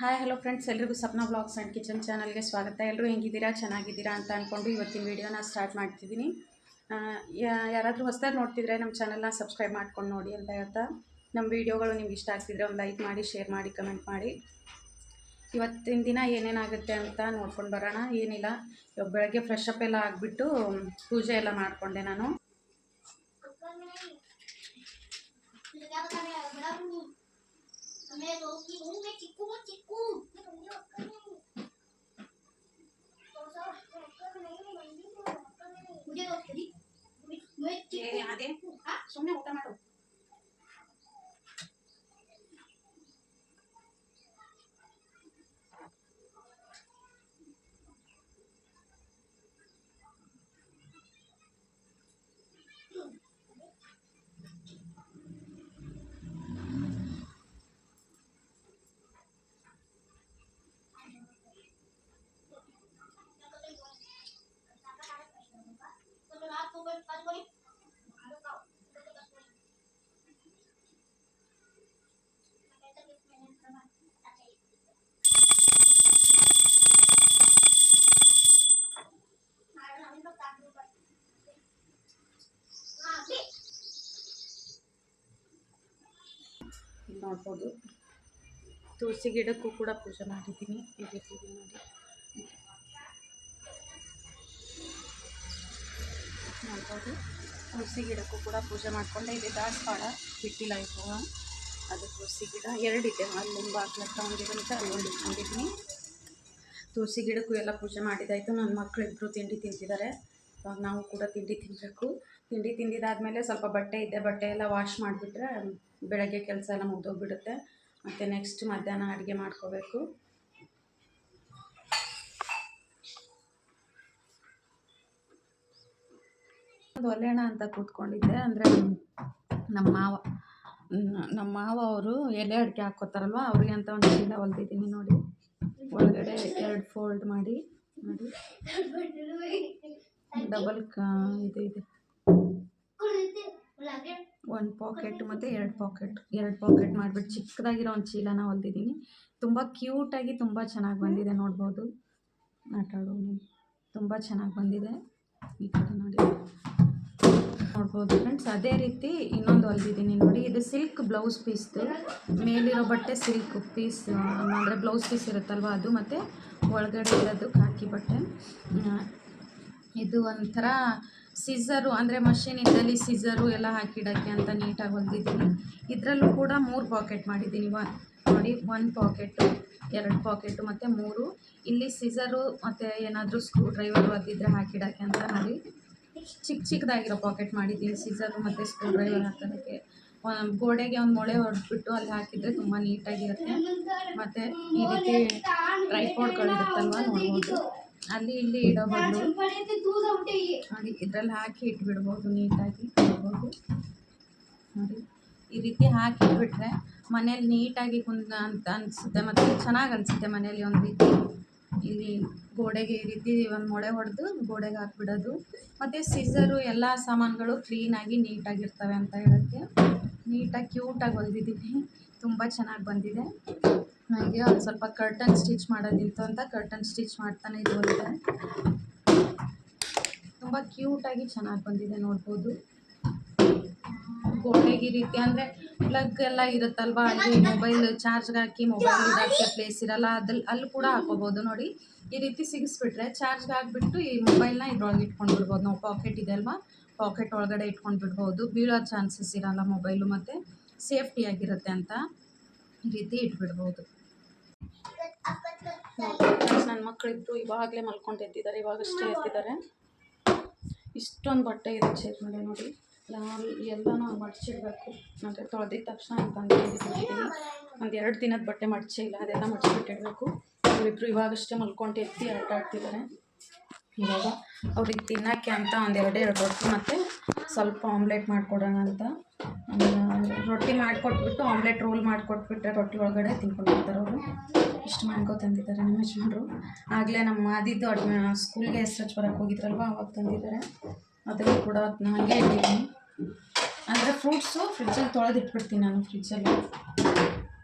Hi hello friends, ಎಲ್ರಿಗೂ Sapna blogs and kitchen ಚಾನಲ್ಗೆ ಸ್ವಾಗತ. ಎಲ್ಲರೂ ಹೆಂಗಿದ್ದೀರಾ, ಚೆನ್ನಾಗಿದ್ದೀರಾ ಅಂತ ಅಂದ್ಕೊಂಡು ಇವತ್ತಿನ ವೀಡಿಯೋನ ಸ್ಟಾರ್ಟ್ ಮಾಡ್ತಿದ್ದೀನಿ. ಯಾರಾದರೂ ಹೊಸದಾಗಿ ನೋಡ್ತಿದ್ರೆ ನಮ್ಮ ಚಾನಲ್ನ ಸಬ್ಸ್ಕ್ರೈಬ್ ಮಾಡ್ಕೊಂಡು ನೋಡಿ ಅಂತ ಹೇಳ್ತಾ, ನಮ್ಮ ವೀಡಿಯೋಗಳು ನಿಮ್ಗೆ ಇಷ್ಟ ಆಗ್ತಿದ್ರೆ ಒಂದು ಲೈಕ್ ಮಾಡಿ, ಶೇರ್ ಮಾಡಿ, ಕಮೆಂಟ್ ಮಾಡಿ. ಇವತ್ತಿನ ದಿನ ಏನೇನಾಗುತ್ತೆ ಅಂತ ನೋಡ್ಕೊಂಡು ಬರೋಣ. ಏನಿಲ್ಲ, ಇವಾಗ ಬೆಳಗ್ಗೆ ಫ್ರೆಶ್ ಅಪ್ ಎಲ್ಲ ಆಗಿಬಿಟ್ಟು ಪೂಜೆ ಎಲ್ಲ ಮಾಡಿಕೊಂಡೆ ನಾನು. ಅದೇ ಸುಮ್ಮನೆ ಊಟ ಮಾಡು. ನೋಡ್ಬೋದು, ತುಳಸಿ ಗಿಡಕ್ಕೂ ಕೂಡ ಪೂಜೆ ಮಾಡಿದ್ದೀನಿ. ಈ ರೀತಿ ನೋಡಿ, ನೋಡ್ಬೋದು, ತುಳಸಿ ಗಿಡಕ್ಕೂ ಕೂಡ ಪೂಜೆ ಮಾಡಿಕೊಂಡೆ. ಇದೆ ದಾಸವಾಳ ಬಿಟ್ಟಿಲ್ಲ ಇವಾಗ, ಅದು ತುಳಸಿ ಗಿಡ ಎರಡಿದೆ. ಅಲ್ಲೊಂದು ಬಾಗ್ಲತ್ರ ಒಂದಿದಂತ ಅಲ್ಲೊಂದು ಇಟ್ಕೊಂಡಿದ್ದೀನಿ. ತುಳಸಿ ಗಿಡಕ್ಕೂ ಎಲ್ಲ ಪೂಜೆ ಮಾಡಿದ್ದಾಯಿತು. ನನ್ನ ಮಕ್ಕಳಿಬ್ಬರು ತಿಂಡಿ ತಿಂತಿದ್ದಾರೆ. ಇವಾಗ ನಾವು ಕೂಡ ತಿಂಡಿ ತಿನ್ನಬೇಕು. ತಿಂಡಿ ತಿಂದಿದ್ದಾದಮೇಲೆ ಸ್ವಲ್ಪ ಬಟ್ಟೆ ಎಲ್ಲ ವಾಶ್ ಮಾಡಿಬಿಟ್ರೆ ಬೆಳಗ್ಗೆ ಕೆಲಸ ಎಲ್ಲ ಮುಗಿದೋಗ್ಬಿಡುತ್ತೆ. ಮತ್ತು ನೆಕ್ಸ್ಟ್ ಮಧ್ಯಾಹ್ನ ಅಡುಗೆ ಮಾಡ್ಕೋಬೇಕು. ಒಂದು ಒಲೆಯಣ ಅಂತ ಕೂತ್ಕೊಂಡಿದ್ದೆ. ಅಂದರೆ ನಮ್ಮ ಮಾವ ಅವರು ಎಲೆ ಅಡಿಕೆ ಹಾಕ್ಕೋತಾರಲ್ವ, ಅವ್ರಿಗೆ ಅಂತ ಒಂದು ಚೀಲ ಹೊಲ್ದಿದ್ದೀನಿ ನೋಡಿ. ಒಳಗಡೆ 2 ಫೋಲ್ಡ್ ಮಾಡಿ ನೋಡಿ, ಡಬಲ್ ಇದೆ 1 ಪಾಕೆಟ್ ಮತ್ತು 2 ಪಾಕೆಟ್ ಮಾಡಿಬಿಟ್ಟು ಚಿಕ್ಕದಾಗಿರೋ ಒಂದು ಚೀಲನ ಹೊಲ್ದಿದ್ದೀನಿ. ತುಂಬ ಕ್ಯೂಟಾಗಿ ತುಂಬ ಚೆನ್ನಾಗಿ ಬಂದಿದೆ. ನೋಡ್ಬೋದು, ಆಟಾಡೋನು ತುಂಬ ಚೆನ್ನಾಗಿ ಬಂದಿದೆ. ಈ ಕಡೆ ನೋಡಿ, ನೋಡ್ಬೋದು ಫ್ರೆಂಡ್ಸ್. ಅದೇ ರೀತಿ ಇನ್ನೊಂದು ಹೊಲ್ದಿದ್ದೀನಿ ನೋಡಿ. ಇದು ಸಿಲ್ಕ್ ಬ್ಲೌಸ್ ಪೀಸ್ದು, ಮೇಲಿರೋ ಬಟ್ಟೆ ಸಿಲ್ಕ್ ಪೀಸ್ ಅಂದರೆ ಬ್ಲೌಸ್ ಪೀಸ್ ಇರುತ್ತಲ್ವ ಅದು, ಮತ್ತು ಒಳಗಡೆ ಇರೋದು ಕಾಕಿ ಬಟ್ಟೆ. ಇದು ಒಂಥರ ಸಿಝರು, ಅಂದರೆ ಮಷೀನಿಂದಲ್ಲಿ ಸಿಝರು ಎಲ್ಲ ಹಾಕಿಡೋಕ್ಕೆ ಅಂತ ನೀಟಾಗಿ ಹೊಲ್ದಿದ್ದೀನಿ. ಇದರಲ್ಲೂ ಕೂಡ 3 ಪಾಕೆಟ್ ಮಾಡಿದ್ದೀನಿ. ನೋಡಿ, 1 ಪಾಕೆಟು, 2 ಪಾಕೆಟು ಮತ್ತು 3. ಇಲ್ಲಿ ಸಿಝರು ಮತ್ತು ಏನಾದರೂ ಸ್ಕ್ರೂ ಡ್ರೈವರು ಅದಿದ್ದರೆ ಹಾಕಿಡೋಕ್ಕೆ ಅಂತ ನೋಡಿ ಚಿಕ್ಕದಾಗಿರೋ ಪಾಕೆಟ್ ಮಾಡಿದ್ದೀನಿ. ಸಿಝರು ಮತ್ತು ಸ್ಕ್ರೂ ಡ್ರೈವರ್ ಹಾಕೋದಕ್ಕೆ. ಗೋಡೆಗೆ ಒಂದು ಮೊಳೆ ಹೊಡೆದ್ಬಿಟ್ಟು ಅಲ್ಲಿ ಹಾಕಿದರೆ ತುಂಬ ನೀಟಾಗಿರುತ್ತೆ. ಮತ್ತು ಈ ರೀತಿ ಟ್ರೈಪಾಡ್ಗಳಿರುತ್ತಲ್ವ, ನೋಡ್ಬೋದು, ಅಲ್ಲಿ ಇಲ್ಲಿ ಇಡೋ ಬದಲು ನೋಡಿ ಇದರಲ್ಲಿ ಹಾಕಿ ಇಟ್ಬಿಡ್ಬೋದು. ನೀಟಾಗಿ ನೋಡ್ಬೋದು ನೋಡಿ, ಈ ರೀತಿ ಹಾಕಿ ಇಟ್ಬಿಟ್ರೆ ಮನೇಲಿ ನೀಟಾಗಿ ಅಂತ ಅನಿಸುತ್ತೆ. ಮತ್ತು ಚೆನ್ನಾಗಿ ಅನಿಸುತ್ತೆ ಮನೇಲಿ. ಒಂದು ರೀತಿ ಇಲ್ಲಿ ಗೋಡೆಗೆ ಈ ರೀತಿ ಒಂದು ಮೊಳೆ ಹೊಡೆದು ಗೋಡೆಗೆ ಹಾಕ್ಬಿಡೋದು. ಮತ್ತು ಸಿಝರು ಎಲ್ಲ ಸಾಮಾನುಗಳು ಕ್ಲೀನಾಗಿ ನೀಟಾಗಿರ್ತವೆ ಅಂತ ಹೇಳೋಕ್ಕೆ ನೀಟಾಗಿ ಕ್ಯೂಟಾಗಿ ಹೊಲ್ದಿದ್ದೀನಿ. ತುಂಬ ಚೆನ್ನಾಗಿ ಬಂದಿದೆ. ನನಗೆ ಒಂದು ಸ್ವಲ್ಪ ಕರ್ಟನ್ ಸ್ಟಿಚ್ ಮಾಡೋದಿತ್ತು ಅಂತ ಕರ್ಟನ್ ಸ್ಟಿಚ್ ಮಾಡ್ತಾನೆ ಇದ್ದೆ. ತುಂಬ ಕ್ಯೂಟಾಗಿ ಚೆನ್ನಾಗಿ ಬಂದಿದೆ. ನೋಡ್ಬೋದು, ಗೋಡೆಗೆ ಈ ರೀತಿ ಅಂದರೆ ಪ್ಲಗ್ ಎಲ್ಲ ಇರುತ್ತಲ್ವ, ಅಲ್ಲಿ ಮೊಬೈಲ್ ಚಾರ್ಜ್ಗೆ ಹಾಕಿ ಮೊಬೈಲ್ ಇಡೋಕ್ಕೆ ಪ್ಲೇಸ್ ಇರೋಲ್ಲ, ಅಲ್ಲಿ ಕೂಡ ಹಾಕೋಬೋದು. ನೋಡಿ, ಈ ರೀತಿ ಸಿಗಿಸ್ಬಿಟ್ರೆ ಚಾರ್ಜ್ಗೆ ಹಾಕ್ಬಿಟ್ಟು ಈ ಮೊಬೈಲ್ನ ಇದ್ರೊಳಗೆ ಇಟ್ಕೊಂಡು ಬಿಡ್ಬೋದು. ನಾವು ಪಾಕೆಟ್ ಇದೆ ಅಲ್ವಾ, ಪಾಕೆಟ್ ಒಳಗಡೆ ಇಟ್ಕೊಂಡು ಬಿಡ್ಬೋದು. ಬೀಳೋ ಚಾನ್ಸಸ್ ಇರೋಲ್ಲ ಮೊಬೈಲು, ಮತ್ತು ಸೇಫ್ಟಿಯಾಗಿರುತ್ತೆ ಅಂತ ಈ ರೀತಿ ಇಟ್ಬಿಡ್ಬೋದು. ನನ್ನ ಮಕ್ಕಳಿದ್ರು ಇವಾಗಲೇ ಮಲ್ಕೊಂಡು ಇವಾಗಷ್ಟೇ ಎದ್ದಿದ್ದಾರೆ. ಇಷ್ಟೊಂದು ಬಟ್ಟೆ ಇದೆ ಚೆಕ್ ಮಾಡಿ ನೋಡಿ. ಎಲ್ಲನೂ ಮಡಚಿಡ್ಬೇಕು. ಅಂದರೆ ತೊಳೆದಿದ ತಕ್ಷಣ ಅಂತಂದು ಒಂದು 2 ದಿನದ ಬಟ್ಟೆ ಮಡಚೇ ಇಲ್ಲ, ಅದೆಲ್ಲ ಮಡಚಿಬಿಟ್ಟಿಡಬೇಕು. ಅವರಿಬ್ಬರು ಇವಾಗಷ್ಟೇ ಮಲ್ಕೊಂಡು ಎತ್ತಿ ಆಟ ಆಡ್ತಿದ್ದಾರೆ. ಇವಾಗ ಅವ್ರಿಗೆ ತಿನ್ನೋಕ್ಕೆ ಅಂತ ಒಂದು 2 ರೊಟ್ಟಿ ಮತ್ತು ಸ್ವಲ್ಪ ಆಮ್ಲೆಟ್ ಮಾಡಿಕೊಡೋಣ ಅಂತ. ರೊಟ್ಟಿ ಮಾಡಿಕೊಟ್ಬಿಟ್ಟು ಆಮ್ಲೆಟ್ ರೋಲ್ ಮಾಡಿಕೊಟ್ಬಿಟ್ರೆ ರೊಟ್ಟಿ ಒಳಗಡೆ ತಿನ್ಕೊಂಡಿರ್ತಾರೆ ಅವರು. ಇಷ್ಟು ಮ್ಯಾಂಗೋ ತಂದಿದ್ದಾರೆ ನಮ್ಮ ಯಜಮಾನ್ರು. ಆಗಲೇ ನಮ್ಮ ಆದಿದ್ದು ಸ್ಕೂಲ್ಗೆ SH ಬರೋಕ್ಕೆ ಹೋಗಿದ್ರಲ್ವ, ಅವಾಗ ತಂದಿದ್ದಾರೆ. ಅದನ್ನು ಕೂಡ ಅದನ್ನ ಹಾಗೆ ಇಟ್ಟಿದ್ದೀನಿ. ಅಂದರೆ ಫ್ರೂಟ್ಸು ಫ್ರಿಜ್ಜಲ್ಲಿ ತೊಳೆದಿಟ್ಬಿಡ್ತೀನಿ ನಾನು. ಫ್ರಿಜ್ಜಲ್ಲಿ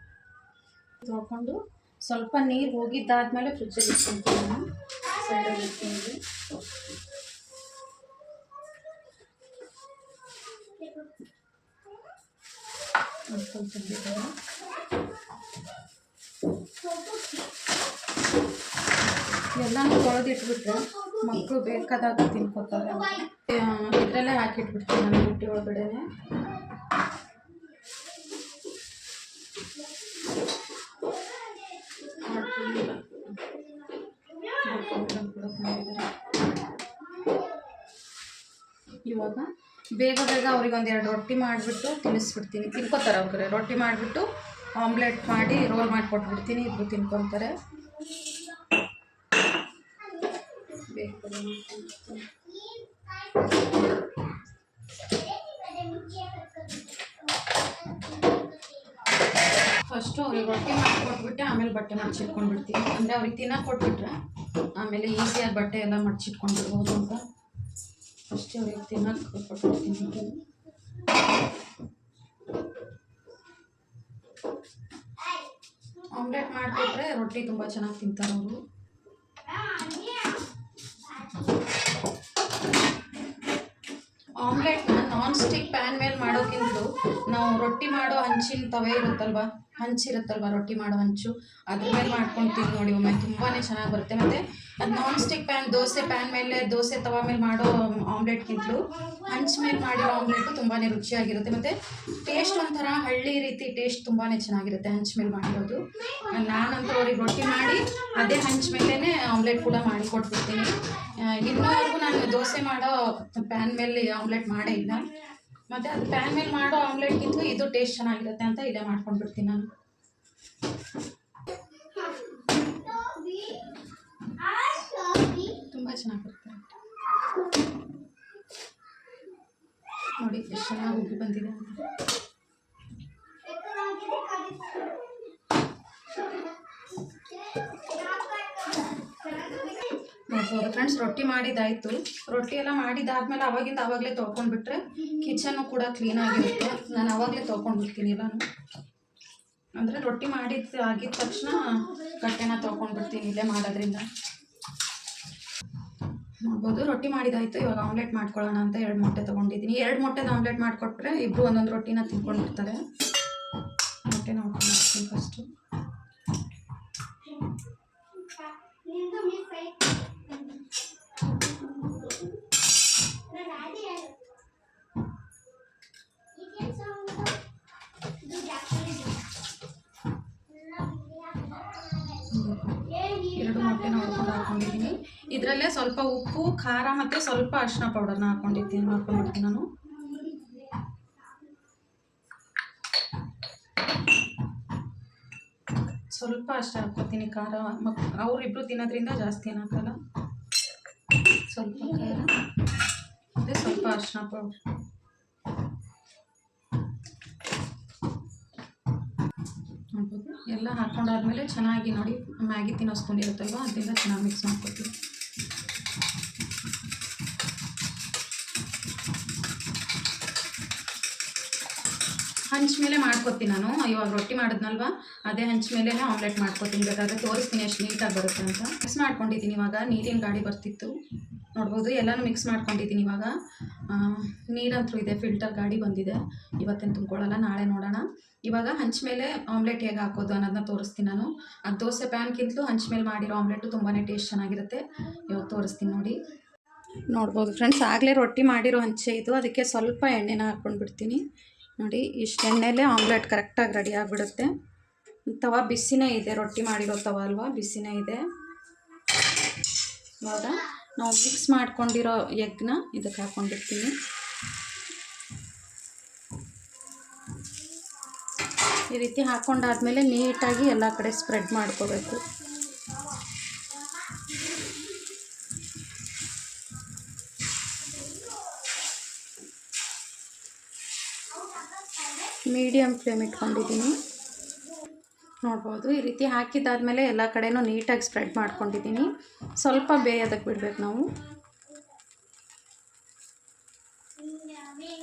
ತೊಳ್ಕೊಂಡು ಸ್ವಲ್ಪ ನೀರು ಹೋಗಿದ್ದಾದ್ಮೇಲೆ ಫ್ರಿಜ್ಜಲ್ಲಿ ಇಟ್ಕೊಂತೀನಿ ನಾನು. ಸೈಡಲ್ಲಿ ಇಟ್ಕೊಂಡು ಸ್ವಲ್ಪ ಎಲ್ಲನೂ ತೊಳೆದಿಟ್ಬಿಟ್ರೆ ಮಕ್ಕಳು ಬೇಕಾದಾಗ ತಿನ್ಕೋತಾರೆ. ಇದರಲ್ಲೇ ಹಾಕಿಟ್ಬಿಡ್ತೀನಿ ನಾನು ರೊಟ್ಟಿ ಒಳಗಡೆನೆ. ಇವಾಗ ಬೇಗ ಬೇಗ ಅವ್ರಿಗೆ ಒಂದೆರಡು ರೊಟ್ಟಿ ಮಾಡಿಬಿಟ್ಟು ತಿನ್ನಿಸ್ಬಿಡ್ತೀನಿ. ತಿನ್ಕೋತಾರೆ ಅವ್ರಿಗೆ. ರೊಟ್ಟಿ ಮಾಡಿಬಿಟ್ಟು ಆಮ್ಲೆಟ್ ಮಾಡಿ ರೋಲ್ ಮಾಡಿಕೊಟ್ಬಿಡ್ತೀನಿ. ಇಬ್ಬರು ತಿನ್ಕೊತಾರೆ. ಫಸ್ಟು ಅವ್ರಿಗೆ ರೊಟ್ಟಿ ಮಾಡಿಕೊಟ್ಬಿಟ್ಟೆ ಆಮೇಲೆ ಬಟ್ಟೆ ಮಡ್ಚಿಟ್ಕೊಂಡ್ಬಿಡ್ತೀನಿ. ಅಂದರೆ ಅವ್ರಿಗೆ ತಿನ್ನೋಕೆ ಕೊಟ್ಬಿಟ್ರೆ ಆಮೇಲೆ ಈಸಿಯಾಗಿ ಬಟ್ಟೆ ಎಲ್ಲ ಮಡ್ಚಿಟ್ಕೊಂಡ್ಬಿಡ್ಬೋದು ಅಂತ ಫಸ್ಟೇ ಅವ್ರಿಗೆ ತಿನ್ನೋಕೆ ಕೊಟ್ಬಿಡ್ತೀನಿ. ಆಮ್ಲೆಟ್ ಮಾಡಿಕೊಟ್ರೆ ರೊಟ್ಟಿ ತುಂಬ ಚೆನ್ನಾಗಿ ತಿಂತಾರೆ ಅವರು. ಆಮ್ಲೆಟ್ನ ನಾನ್ ಸ್ಟಿಕ್ ಪ್ಯಾನ್ ಮೇಲೆ ಮಾಡೋಕ್ಕಿಂತಲೂ ನಾವು ರೊಟ್ಟಿ ಮಾಡೋ ಹಂಚಿನ ತವೆ ಹಂಚಿರುತ್ತಲ್ವ ರೊಟ್ಟಿ ಮಾಡೋ ಹಂಚು, ಅದ್ರ ಮೇಲೆ ಮಾಡ್ಕೊಳ್ತೀವಿ ನೋಡಿ ಒಮ್ಮೆ. ತುಂಬಾ ಚೆನ್ನಾಗಿ ಬರುತ್ತೆ. ಮತ್ತು ಅದು non stick PAN, dosa PAN ಮೇಲೆ, ದೋಸೆ ತವ ಮೇಲೆ ಮಾಡೋ ಆಮ್ಲೆಟ್ಗಿಂತಲೂ ಹಂಚ್ ಮೇಲೆ ಮಾಡಿರೋ ಆಮ್ಲೆಟು ತುಂಬಾ ರುಚಿಯಾಗಿರುತ್ತೆ. ಮತ್ತು ಟೇಸ್ಟ್ ಒಂಥರ ಹಳ್ಳಿ ರೀತಿ ಟೇಸ್ಟ್ ತುಂಬಾ ಚೆನ್ನಾಗಿರುತ್ತೆ ಹಂಚ್ ಮೇಲೆ ಮಾಡಿರೋದು. ನಾನಂತೂ ಅವ್ರಿಗೆ ರೊಟ್ಟಿ ಮಾಡಿ ಅದೇ ಹಂಚ್ ಮೇಲೇ ಆಮ್ಲೆಟ್ ಕೂಡ ಮಾಡಿ ಕೊಟ್ಬಿಡ್ತೀನಿ. ಇನ್ನೂವರೆಗೂ ನಾನು ದೋಸೆ ಮಾಡೋ ಪ್ಯಾನ್ ಮೇಲೆ ಆಮ್ಲೆಟ್ ಮಾಡೇ ಇಲ್ಲ. ಮತ್ತು ಅದು ಪ್ಯಾನ್ ಮೇಲೆ ಮಾಡೋ ಆಮ್ಲೆಟ್ಗಿಂತಲೂ ಇದು ಟೇಸ್ಟ್ ಚೆನ್ನಾಗಿರುತ್ತೆ ಅಂತ ಇದೇ ಮಾಡ್ಕೊಂಡ್ಬಿಡ್ತೀನಿ ನಾನು. ತುಂಬ ಚೆನ್ನಾಗಿರುತ್ತೆ ನೋಡಿ, ಎಷ್ಟು ಚೆನ್ನಾಗಿ ಉಬ್ಬಿ ಬಂದಿದೆ ಅಂತ. ನೋಡ್ಬೋದು ಫ್ರೆಂಡ್ಸ್, ರೊಟ್ಟಿ ಮಾಡಿದ್ದಾಯಿತು. ರೊಟ್ಟಿ ಎಲ್ಲ ಮಾಡಿದ್ದಾದ್ಮೇಲೆ ಆವಾಗಲೇ ತೊಳ್ಕೊಂಡ್ಬಿಟ್ರೆ ಕಿಚನ್ನು ಕೂಡ ಕ್ಲೀನಾಗಿರುತ್ತೆ. ನಾನು ಆವಾಗಲೇ ತೊಳ್ಕೊಂಡ್ಬಿಡ್ತೀನಿ ಎಲ್ಲಾನು. ಅಂದರೆ ರೊಟ್ಟಿ ಆಗಿದ ತಕ್ಷಣ ಬಟ್ಟೆನ ತೊಳ್ಕೊಂಡ್ಬಿಡ್ತೀನಿ ಇಲ್ಲೇ ಮಾಡೋದ್ರಿಂದ. ನೋಡ್ಬೋದು, ರೊಟ್ಟಿ ಮಾಡಿದ್ದಾಯಿತು. ಇವಾಗ ಆಮ್ಲೆಟ್ ಮಾಡ್ಕೊಳ್ಳೋಣ ಅಂತ 2 ಮೊಟ್ಟೆ ತೊಗೊಂಡಿದ್ದೀನಿ. 2 ಮೊಟ್ಟೆದ ಆಮ್ಲೆಟ್ ಮಾಡಿಕೊಟ್ರೆ ಇಬ್ಬರು ಒಂದೊಂದು ರೊಟ್ಟಿನ ತಿನ್ಕೊಂಡಿರ್ತಾರೆ. ಮೊಟ್ಟೆ ನೋಡ್ಕೊಂಡು ಫಸ್ಟು ಹಾಕೊಂಡಿದ್ದೀನಿ. ಇದರಲ್ಲೇ ಸ್ವಲ್ಪ ಉಪ್ಪು, ಖಾರ ಮತ್ತು ಸ್ವಲ್ಪ ಅರಿಶಿನ ಪೌಡರ್ನ ಹಾಕ್ಕೊಂಡ್ಬಿಡ್ತೀನಿ ನಾನು. ಸ್ವಲ್ಪ ಅಷ್ಟೇ ಹಾಕ್ಕೊತೀನಿ ಖಾರ. ಅವರಿಬ್ಬರು ತಿನ್ನೋದ್ರಿಂದ ಜಾಸ್ತಿ ಏನು ಹಾಕಲ್ಲ. ಸ್ವಲ್ಪ ಖಾರ ಮತ್ತು ಸ್ವಲ್ಪ ಅರಿಶಿನ ಪೌಡರ್. ನೋಡ್ಬೋದು, ಎಲ್ಲ ಹಾಕ್ಕೊಂಡಾದ್ಮೇಲೆ ಚೆನ್ನಾಗಿ ನೋಡಿ, ಮ್ಯಾಗಿ ತಿನ್ನೋ ಸ್ಪೂನ್ ಇರುತ್ತಲ್ವ ಅದರಿಂದ ಚೆನ್ನಾಗಿ ಮಿಕ್ಸ್ ಮಾಡ್ಕೊತೀವಿ. ಹಂಚ್ ಮೇಲೆ ಮಾಡ್ಕೊತೀನಿ ನಾನು. ಇವಾಗ ರೊಟ್ಟಿ ಮಾಡಿದ್ನಲ್ವ ಅದೇ ಹಂಚ್ ಮೇಲೇ ಆಮ್ಲೆಟ್ ಮಾಡ್ಕೊತೀನಿ. ಬೇಕಾದರೆ ತೋರಿಸ್ತೀನಿ ಎಷ್ಟು ನೀಟಾಗಿ ಬರುತ್ತೆ ಅಂತ. ಮಿಕ್ಸ್ ಮಾಡ್ಕೊಂಡಿದ್ದೀನಿ. ಇವಾಗ ನೀರಿನ ಗಾಡಿ ಬರ್ತಿತ್ತು ನೋಡ್ಬೋದು. ಎಲ್ಲನೂ ಮಿಕ್ಸ್ ಮಾಡ್ಕೊಂಡಿದ್ದೀನಿ. ಇವಾಗ ನೀರಂತೂ ಇದೆ, ಫಿಲ್ಟರ್ ಗಾಡಿ ಬಂದಿದೆ. ಇವತ್ತೇನು ತುಂಬ್ಕೊಳ್ಳಲ್ಲ, ನಾಳೆ ನೋಡೋಣ. ಇವಾಗ ಹಂಚ್ ಮೇಲೆ ಆಮ್ಲೆಟ್ ಹೇಗೆ ಹಾಕೋದು ಅನ್ನೋದನ್ನ ತೋರಿಸ್ತೀನಿ ನಾನು. ಅದು ದೋಸೆ ಪ್ಯಾನ್ಗಿಂತಲೂ ಹಂಚ್ ಮೇಲೆ ಮಾಡಿರೋ ಆಮ್ಲೆಟು ತುಂಬಾ ಟೇಸ್ಟ್ ಚೆನ್ನಾಗಿರುತ್ತೆ. ಇವಾಗ ತೋರಿಸ್ತೀನಿ ನೋಡಿ. ನೋಡ್ಬೋದು ಫ್ರೆಂಡ್ಸ್, ಆಗಲೇ ರೊಟ್ಟಿ ಮಾಡಿರೋ ಹಂಚೆ ಇದು. ಅದಕ್ಕೆ ಸ್ವಲ್ಪ ಎಣ್ಣೆನ ಹಾಕ್ಕೊಂಡ್ಬಿಡ್ತೀನಿ ನೋಡಿ. ಇಷ್ಟು ಎಣ್ಣೆಲೇ ಆಮ್ಲೆಟ್ ಕರೆಕ್ಟಾಗಿ ರೆಡಿ ಆಗಿಬಿಡುತ್ತೆ. ತವ ಬಿಸಿನೇ ಇದೆ, ರೊಟ್ಟಿ ಮಾಡಿರೋ ತವ ಅಲ್ವಾ, ಬಿಸಿನೇ ಇದೆ. ಇವಾಗ ನಾವು ಮಿಕ್ಸ್ ಮಾಡ್ಕೊಂಡಿರೋ ಎಗ್ನ ಇದಕ್ಕೆ ಹಾಕ್ಕೊಂಡಿರ್ತೀನಿ. ಈ ರೀತಿ ಹಾಕ್ಕೊಂಡಾದ್ಮೇಲೆ ನೀಟಾಗಿ ಎಲ್ಲ ಕಡೆ ಸ್ಪ್ರೆಡ್ ಮಾಡ್ಕೋಬೇಕು. ಮೀಡಿಯಮ್ ಫ್ಲೇಮ್ ಇಟ್ಕೊಂಡಿದ್ದೀನಿ. ನೋಡ್ಬೋದು, ಈ ರೀತಿ ಹಾಕಿದ್ದಾದಮೇಲೆ ಎಲ್ಲ ಕಡೆನೂ ನೀಟಾಗಿ ಸ್ಪ್ರೆಡ್ ಮಾಡ್ಕೊಂಡಿದ್ದೀನಿ. ಸ್ವಲ್ಪ ಬೇಯೋದಕ್ಕೆ ಬಿಡಬೇಕು ನಾವು.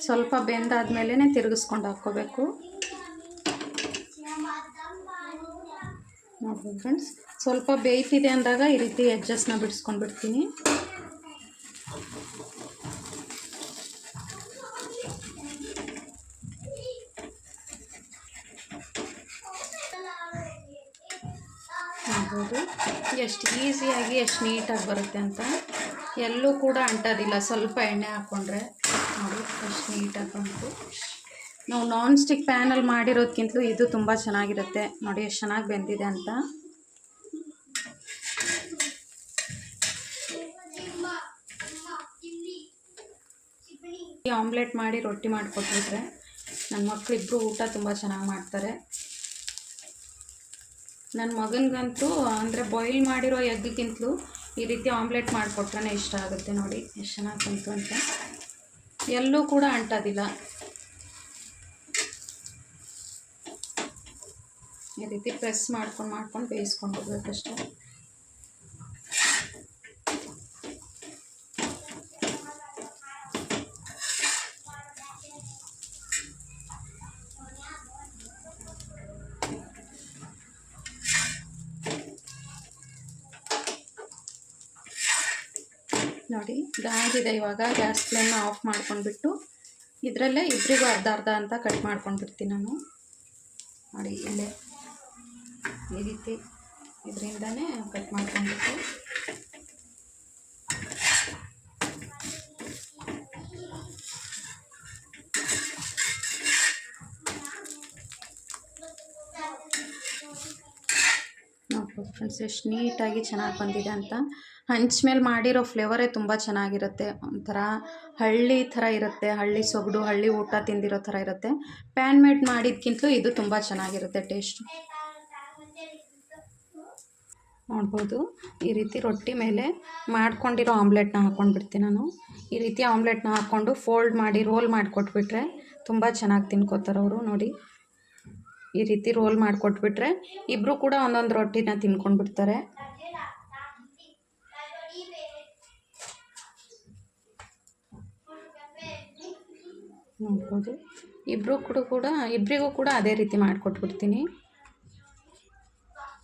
ಸ್ವಲ್ಪ ಬೆಂದಾದ್ಮೇಲೆ ತಿರುಗಿಸ್ಕೊಂಡು ಹಾಕ್ಕೋಬೇಕು. ನೋಡ್ಬೋದು ಫ್ರೆಂಡ್ಸ್, ಸ್ವಲ್ಪ ಬೇಯ್ತಿದೆ ಅಂದಾಗ ಈ ರೀತಿ ಎಡ್ಜಸ್ನ ಬಿಡಿಸ್ಕೊಂಡು ಬಿಡ್ತೀನಿ. ನೋಡ್ಬೋದು ಎಷ್ಟು ಈಸಿಯಾಗಿ ಎಷ್ಟು ನೀಟಾಗಿ ಬರುತ್ತೆ ಅಂತ. ಎಲ್ಲೂ ಕೂಡ ಅಂಟೋದಿಲ್ಲ, ಸ್ವಲ್ಪ ಎಣ್ಣೆ ಹಾಕ್ಕೊಂಡ್ರೆ. ನೋಡಿ ಎಷ್ಟು ನೀಟಾಗಿ ಬಂತು. ನಾವು ನಾನ್ ಸ್ಟಿಕ್ ಪ್ಯಾನಲ್ಲಿ ಮಾಡಿರೋದಕ್ಕಿಂತಲೂ ಇದು ತುಂಬ ಚೆನ್ನಾಗಿರುತ್ತೆ. ನೋಡಿ ಎಷ್ಟು ಚೆನ್ನಾಗಿ ಬೆಂದಿದೆ ಅಂತ. ಈ ಆಮ್ಲೆಟ್ ಮಾಡಿ ರೊಟ್ಟಿ ಮಾಡಿಕೊಟ್ಬಿಟ್ರೆ ನನ್ನ ಮಕ್ಕಳಿಬ್ಬರು ಊಟ ತುಂಬ ಚೆನ್ನಾಗಿ ಮಾಡ್ತಾರೆ. ನನ್ನ ಮಗನಿಗಂತೂ ಅಂದರೆ ಬಾಯ್ಲ್ ಮಾಡಿರೋ ಎಗ್ಗಿಗಿಂತಲೂ ಈ ರೀತಿ ಆಮ್ಲೆಟ್ ಮಾಡಿಕೊಟ್ರೆ ಇಷ್ಟ ಆಗುತ್ತೆ. ನೋಡಿ ಎಷ್ಟು ಚೆನ್ನಾಗಿ ಬಂತು ಅಂತ. ಎಲ್ಲೂ ಕೂಡ ಅಂಟೋದಿಲ್ಲ. ಈ ರೀತಿ ಪ್ರೆಸ್ ಮಾಡ್ಕೊಂಡು ಬೇಯಿಸ್ಕೊಂಡು ಹೋಗ್ಬೇಕಷ್ಟೆ. ನೋಡಿ ಇದಾಗಿದೆ. ಇವಾಗ ಗ್ಯಾಸ್ ಫ್ಲೇಮ್ನ ಆಫ್ ಮಾಡ್ಕೊಂಡ್ಬಿಟ್ಟು ಇದರಲ್ಲೇ ಇಬ್ಬರಿಗೂ ಅರ್ಧ ಅರ್ಧ ಅಂತ ಕಟ್ ಮಾಡ್ಕೊಂಡ್ಬಿಡ್ತೀನಿ ನಾನು. ನೋಡಿ ಇಲ್ಲೇ ಈ ರೀತಿ ಇದರಿಂದನೇ ಕಟ್ ಮಾಡ್ಕೊಂಡ್ಬಿಟ್ಟು ನೋಡ್ಬೋದು ಫ್ರೆಂಡ್ಸ್ ಎಷ್ಟು ನೀಟಾಗಿ ಚೆನ್ನಾಗಿ ಬಂದಿದೆ ಅಂತ. ಹಂಚ್ ಮೇಲೆ ಮಾಡಿರೋ ಫ್ಲೇವರೇ ತುಂಬ ಚೆನ್ನಾಗಿರುತ್ತೆ. ಒಂಥರ ಹಳ್ಳಿ ಥರ ಇರುತ್ತೆ, ಹಳ್ಳಿ ಸೊಗಡು, ಹಳ್ಳಿ ಊಟ ತಿಂದಿರೋ ಥರ ಇರುತ್ತೆ. ಪ್ಯಾನ್ ಮೇಡ್ ಮಾಡಿದ್ಕಿಂತಲೂ ಇದು ತುಂಬ ಚೆನ್ನಾಗಿರುತ್ತೆ ಟೇಸ್ಟು. ನೋಡ್ಬೋದು ಈ ರೀತಿ ರೊಟ್ಟಿ ಮೇಲೆ ಮಾಡ್ಕೊಂಡಿರೋ ಆಮ್ಲೆಟ್ನ ಹಾಕ್ಕೊಂಡ್ಬಿಡ್ತೀನಿ ನಾನು. ಈ ರೀತಿ ಆಮ್ಲೆಟ್ನ ಹಾಕ್ಕೊಂಡು ಫೋಲ್ಡ್ ಮಾಡಿ ರೋಲ್ ಮಾಡಿಕೊಟ್ಬಿಟ್ರೆ ತುಂಬ ಚೆನ್ನಾಗಿ ತಿನ್ಕೋತಾರೆ ಅವರು. ನೋಡಿ ಈ ರೀತಿ ರೋಲ್ ಮಾಡಿಕೊಟ್ಬಿಟ್ರೆ ಇಬ್ಬರು ಕೂಡ ಒಂದೊಂದು ರೊಟ್ಟಿನ ತಿನ್ಕೊಂಡ್ಬಿಡ್ತಾರೆ. ನೋಡ್ಬೋದು ಇಬ್ಬರಿಗೂ ಕೂಡ ಅದೇ ರೀತಿ ಮಾಡಿಕೊಟ್ಬಿಡ್ತೀನಿ.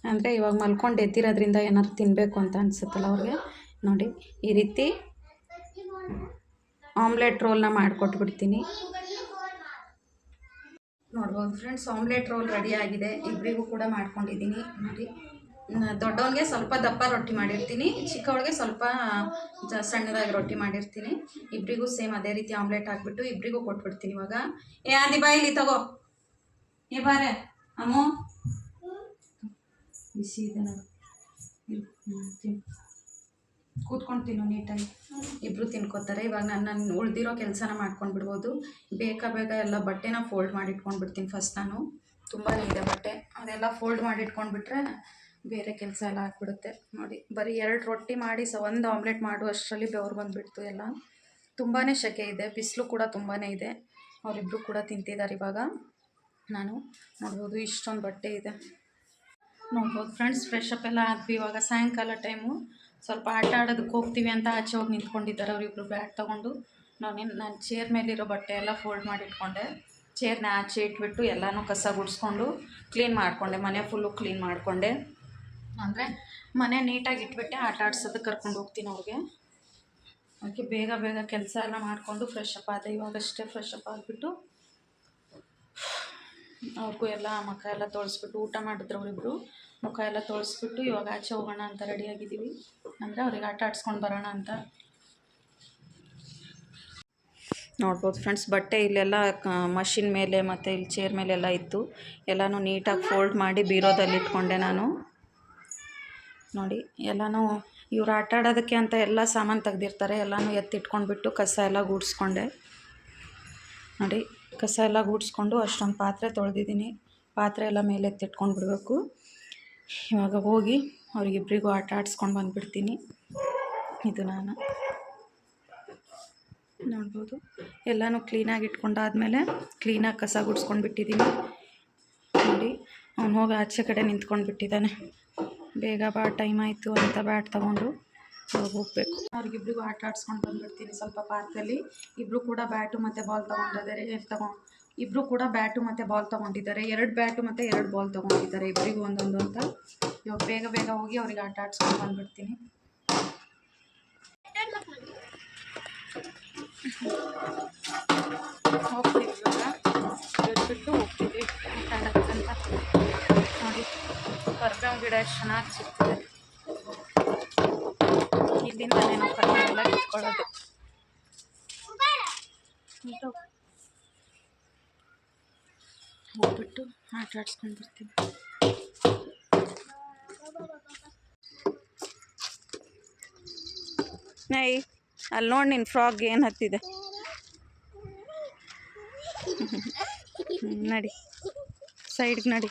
ಅಂದರೆ ಇವಾಗ ಮಲ್ಕೊಂಡು ಎದ್ದಿರೋದ್ರಿಂದ ಏನಾದ್ರು ತಿನ್ನಬೇಕು ಅಂತ ಅನಿಸುತ್ತಲ್ಲ ಅವ್ರಿಗೆ. ನೋಡಿ ಈ ರೀತಿ ಆಮ್ಲೆಟ್ ರೋಲ್ನ ಮಾಡಿಕೊಟ್ಬಿಡ್ತೀನಿ. ನೋಡ್ಬೋದು ಫ್ರೆಂಡ್ಸ್, ಆಮ್ಲೆಟ್ ರೋಲ್ ರೆಡಿ ಆಗಿದೆ. ಇಬ್ಬರಿಗೂ ಕೂಡ ಮಾಡ್ಕೊಂಡಿದ್ದೀನಿ. ನೋಡಿ ದೊಡ್ಡವನಿಗೆ ಸ್ವಲ್ಪ ದಪ್ಪ ರೊಟ್ಟಿ ಮಾಡಿರ್ತೀನಿ, ಚಿಕ್ಕವಳಿಗೆ ಸ್ವಲ್ಪ ಸಣ್ಣದಾಗಿ ರೊಟ್ಟಿ ಮಾಡಿರ್ತೀನಿ. ಇಬ್ಬರಿಗೂ ಸೇಮ್ ಅದೇ ರೀತಿ ಆಮ್ಲೆಟ್ ಹಾಕ್ಬಿಟ್ಟು ಇಬ್ಬರಿಗೂ ಕೊಟ್ಬಿಡ್ತೀನಿ. ಇವಾಗ ಆದಿ ಬಾಯಿಲಿ ತಗೋ, ಬಾರೆ ಅಮ್ಮು, ಬಿಸಿ ಇದೆ ನೋಡಿ, ಕೂತ್ಕೊಂಡು ನೀಟಾಗಿ. ಇಬ್ಬರು ತಿನ್ಕೋತಾರೆ. ಇವಾಗ ನಾನು ಉಳಿದಿರೋ ಕೆಲಸನ ಮಾಡ್ಕೊಂಡ್ಬಿಡ್ಬೋದು. ಬೇಗ ಎಲ್ಲ ಬಟ್ಟೆನ ಫೋಲ್ಡ್ ಮಾಡಿ ಇಟ್ಕೊಂಡ್ಬಿಡ್ತೀನಿ ಫಸ್ಟ್. ನಾನು ತುಂಬಾ ಇದೆ ಬಟ್ಟೆ, ಅದೆಲ್ಲ ಫೋಲ್ಡ್ ಮಾಡಿ ಇಟ್ಕೊಂಡ್ಬಿಟ್ರೆ ಬೇರೆ ಕೆಲಸ ಎಲ್ಲ ಆಗ್ಬಿಡುತ್ತೆ. ನೋಡಿ ಬರೀ 2 ರೊಟ್ಟಿ ಮಾಡಿ ಒಂದು ಆಮ್ಲೆಟ್ ಮಾಡುವಷ್ಟರಲ್ಲಿ ಬೆವರು ಬಂದುಬಿಡ್ತು ಎಲ್ಲ. ತುಂಬಾ ಸೆಕೆ ಇದೆ, ಬಿಸಿಲು ಕೂಡ ತುಂಬಾ ಇದೆ. ಅವರಿಬ್ಬರು ಕೂಡ ತಿಂತಿದ್ದಾರೆ. ಇವಾಗ ನಾನು ನೋಡ್ಬೋದು ಇಷ್ಟೊಂದು ಬಟ್ಟೆ ಇದೆ. ನೋಡ್ಬೋದು ಫ್ರೆಂಡ್ಸ್, ಫ್ರೆಶ್ ಅಪ್ ಎಲ್ಲ ಆದ್ವಿ. ಇವಾಗ ಸಾಯಂಕಾಲ ಟೈಮು ಸ್ವಲ್ಪ ಆಟ ಆಡೋದಕ್ಕೆ ಹೋಗ್ತೀವಿ ಅಂತ ಆಚೆ ಹೋಗಿ ನಿಂತ್ಕೊಂಡಿದ್ದಾರೆ ಅವರಿಬ್ಬರು ಬ್ಯಾಟ್ ತೊಗೊಂಡು. ನಾನು ಚೇರ್ ಮೇಲಿರೋ ಬಟ್ಟೆ ಎಲ್ಲ ಫೋಲ್ಡ್ ಮಾಡಿ ಇಟ್ಕೊಂಡೆ. ಚೇರ್ನ ಆಚೆ ಇಟ್ಬಿಟ್ಟು ಎಲ್ಲನೂ ಕಸ ಗುಡಿಸ್ಕೊಂಡು ಕ್ಲೀನ್ ಮಾಡಿಕೊಂಡೆ. ಮನೆ ಫುಲ್ಲು ಕ್ಲೀನ್ ಮಾಡಿಕೊಂಡೆ. ಅಂದರೆ ಮನೆ ನೀಟಾಗಿ ಇಟ್ಬಿಟ್ಟೆ ಆಟ ಆಡ್ಸೋದಕ್ಕೆ ಕರ್ಕೊಂಡು ಹೋಗ್ತೀನಿ ಅವ್ರಿಗೆ. ಅದಕ್ಕೆ ಬೇಗ ಕೆಲಸ ಎಲ್ಲ ಮಾಡಿಕೊಂಡು ಫ್ರೆಶ್ ಅಪ್ ಆದೆ. ಇವಾಗಷ್ಟೇ ಫ್ರೆಶ್ ಅಪ್ ಆಗಿಬಿಟ್ಟು ಅವ್ರಿಗೂ ಎಲ್ಲ ಮುಖ ಎಲ್ಲ ತೊಳೆಸ್ಬಿಟ್ಟು, ಊಟ ಮಾಡಿದ್ರು ಅವರಿಬ್ಬರು, ಮುಖ ಎಲ್ಲ ತೊಳೆಸ್ಬಿಟ್ಟು ಇವಾಗ ಆಚೆ ಹೋಗೋಣ ಅಂತ ರೆಡಿಯಾಗಿದ್ದೀವಿ. ಅಂದರೆ ಅವ್ರಿಗೆ ಆಟ ಆಡ್ಸ್ಕೊಂಡು ಬರೋಣ ಅಂತ. ನೋಡ್ಬೋದು ಫ್ರೆಂಡ್ಸ್, ಬಟ್ಟೆ ಇಲ್ಲೆಲ್ಲ ಮಷಿನ್ ಮೇಲೆ ಮತ್ತು ಇಲ್ಲಿ ಚೇರ್ ಮೇಲೆಲ್ಲ ಇತ್ತು. ಎಲ್ಲನೂ ನೀಟಾಗಿ ಫೋಲ್ಡ್ ಮಾಡಿ ಬೀರೋದಲ್ಲಿ ಇಟ್ಕೊಂಡೆ ನಾನು. ನೋಡಿ ಎಲ್ಲನೂ ಇವ್ರು ಆಟ ಆಡೋದಕ್ಕೆ ಅಂತ ಎಲ್ಲ ಸಾಮಾನು ತೆಗ್ದಿರ್ತಾರೆ. ಎಲ್ಲನೂ ಎತ್ತಿಟ್ಕೊಂಡ್ಬಿಟ್ಟು ಕಸ ಎಲ್ಲ ಗೂಡಿಸ್ಕೊಂಡೆ. ನೋಡಿ ಕಸ ಎಲ್ಲ ಗೂಡಿಸ್ಕೊಂಡು ಅಷ್ಟೊಂದು ಪಾತ್ರೆ ತೊಳೆದಿದ್ದೀನಿ. ಪಾತ್ರೆ ಎಲ್ಲ ಮೇಲೆ ಎತ್ತಿಟ್ಕೊಂಡು ಬಿಡಬೇಕು. ಇವಾಗ ಹೋಗಿ ಅವ್ರಿಗಿಬ್ಬರಿಗೂ ಆಟ ಆಡಿಸ್ಕೊಂಡು ಬಂದುಬಿಡ್ತೀನಿ. ಇದು ನಾನು ನೋಡ್ಬೋದು ಎಲ್ಲನೂ ಕ್ಲೀನಾಗಿ ಇಟ್ಕೊಂಡಾದ್ಮೇಲೆ ಕ್ಲೀನಾಗಿ ಕಸ ಗುಡಿಸ್ಕೊಂಡು ಬಿಟ್ಟಿದ್ದೀನಿ. ನೋಡಿ ಅವ್ನು ಹೋಗಿ ಆಚೆ ಕಡೆ ನಿಂತ್ಕೊಂಡು ಬಿಟ್ಟಿದ್ದಾನೆ. ಬೇಗ ಟೈಮ್ ಆಯಿತು ಅಂತ ಬ್ಯಾಟ್ ತೊಗೊಂಡು ಹೋಗಬೇಕು. ಅವ್ರಿಗಿಬ್ರಿಗೂ ಆಟ ಆಡ್ಸ್ಕೊಂಡು ಬಂದುಬಿಡ್ತೀನಿ ಸ್ವಲ್ಪ ಪಾರ್ಕಲ್ಲಿ. ಇಬ್ಬರು ಕೂಡ ಬ್ಯಾಟು ಮತ್ತು ಬಾಲ್ ತೊಗೊಂಡಿದ್ದಾರೆ. ಇಬ್ಬರು ಕೂಡ ಬ್ಯಾಟು ಮತ್ತು ಬಾಲ್ ತೊಗೊಂಡಿದ್ದಾರೆ. 2 ಬ್ಯಾಟು ಮತ್ತು 2 ಬಾಲ್ ತೊಗೊಂಡಿದ್ದಾರೆ, ಇಬ್ಬರಿಗೂ ಒಂದೊಂದು ಅಂತ. ಇವಾಗ ಬೇಗ ಬೇಗ ಹೋಗಿ ಅವ್ರಿಗೆ ಆಟ ಆಡ್ಸ್ಕೊಂಡು ಬಂದುಬಿಡ್ತೀನಿ. ಹೋಗ್ತೀವಿ ಇವಾಗ ಬಿಟ್ಟು ಹೋಗ್ತೀವಿ ಆಟ ಆಡೋಕ್ಕಂತ. ನೋಡಿ ಕರ್ಬೇವು ಗಿಡ ಎಷ್ಟು ಚೆನ್ನಾಗಿ ಸಿಗ್ತದೆ. ಇಲ್ಲಿಂದನೇ ನಾವು ಕರ್ಬೇವೆಲ್ಲ ಕಿತ್ಕೊಳ್ಳೋದು. ಹೋಗ್ಬಿಟ್ಟು ಆಟ ಆಡ್ಸ್ಕೊಂಡು ಬರ್ತೀವಿ. ನೈ ಅಲ್ಲಿ ನೋಡಿ ನಿನ್ನ ಫ್ರಾಗ್ ಏನು ಹತ್ತಿದೆ. ನಡಿ ಸೈಡ್ಗೆ ನಡಿ.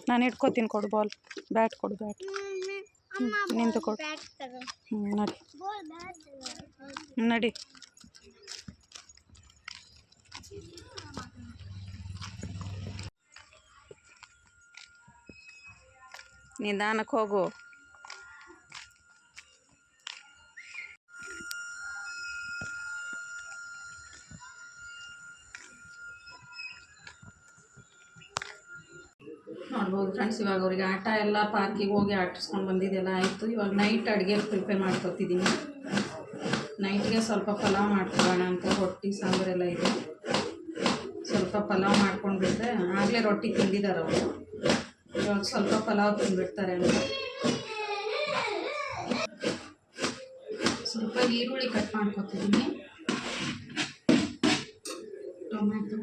ನಾನು ಇಟ್ಕೋತೀನಿ, ಕೊಡು ಬಾಲ್, ಬ್ಯಾಟ್ ಕೊಡು, ಬ್ಯಾಟ್ ನಿಂತು ಕೊಡು. ನಡಿ ನಡಿ. ನಿಧಾನಕ್ಕೆ ಹೋಗು. ನೋಡ್ಬೋದು ಫ್ರೆಂಡ್ಸ್, ಇವಾಗ ಅವ್ರಿಗೆ ಆಟ ಎಲ್ಲ ಪಾರ್ಕಿಗೆ ಹೋಗಿ ಆಟಿಸ್ಕೊಂಡು ಬಂದಿದ್ದೆಲ್ಲ ಆಯಿತು. ಇವಾಗ ನೈಟ್ ಅಡುಗೆ ಪ್ರಿಪೇರ್ ಮಾಡ್ಕೊತಿದ್ದೀನಿ. ನೈಟ್ಗೆ ಸ್ವಲ್ಪ ಪಲಾವ್ ಮಾಡ್ಕೊಳ್ಳೋಣ ಅಂತ. ರೊಟ್ಟಿ ಸಾಂಬಾರೆಲ್ಲ ಇದೆ, ಸ್ವಲ್ಪ ಪಲಾವ್ ಮಾಡ್ಕೊಂಡ್ಬಿಟ್ರೆ ಆಗಲೇ ರೊಟ್ಟಿ ತಿಂದಿದ್ದಾರೆ ಅವರು. ಇವಾಗ ಸ್ವಲ್ಪ ಪಲಾವ್ ತಿಂದ್ಬಿಡ್ತಾರೆ ಅಂತ. ಸ್ವಲ್ಪ ಈರುಳ್ಳಿ ಕಟ್ ಮಾಡ್ಕೊತಿದ್ದೀನಿ. ಟೊಮೆಟೊ,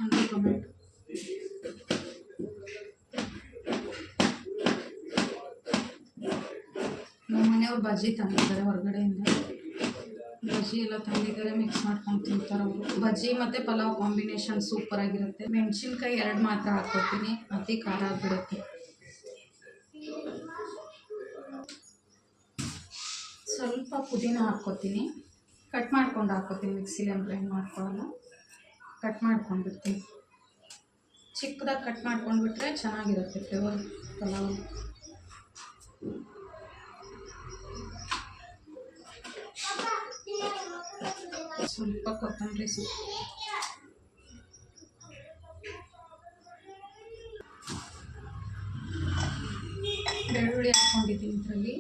ಒಂದು ಟೊಮೆಟೊ, ನಮ್ಮ ಮನೆಯವ್ರು ಬಜ್ಜಿ ತಂದಿದ್ದಾರೆ ಹೊರಗಡೆಯಿಂದ. ಬಜ್ಜಿ ಎಲ್ಲ ತಂದಿದ್ದಾರೆ, ಮಿಕ್ಸ್ ಮಾಡ್ಕೊಂಡು ತಿಂತಾರೆ ಅವರು. ಬಜ್ಜಿ ಮತ್ತು ಪಲಾವ್ ಕಾಂಬಿನೇಷನ್ ಸೂಪರಾಗಿರುತ್ತೆ. ಮೆಣಸಿನ್ಕಾಯಿ 2 ಮಾತ್ರ ಹಾಕ್ಕೊತೀನಿ, ಅತಿ ಖಾರ ಆಗಿಬಿಡುತ್ತೆ. ಸ್ವಲ್ಪ ಪುದೀನ ಹಾಕ್ಕೊತೀನಿ, ಕಟ್ ಮಾಡ್ಕೊಂಡು ಹಾಕ್ಕೊತೀನಿ, ಮಿಕ್ಸಿಲಿ ಗ್ರೈಂಡ್ ಮಾಡ್ಕೊಳ್ಳಲ್ಲ, ಕಟ್ ಮಾಡ್ಕೊಂಡ್ಬಿಡ್ತೀನಿ. ಚಿಕ್ಕದಾಗಿ ಕಟ್ ಮಾಡ್ಕೊಂಡ್ಬಿಟ್ರೆ ಚೆನ್ನಾಗಿರುತ್ತೆ ಫ್ಲೇವರ್ ಪಲಾವ್. ಸ್ವಲ್ಪ ಕೊತ್ತಂಬರಿ ಸೊಪ್ಪು, ಬೆಳ್ಳುಳ್ಳಿ ಹಾಕ್ಕೊಂಡಿದ್ದೀನಿ. ಇದರಲ್ಲಿ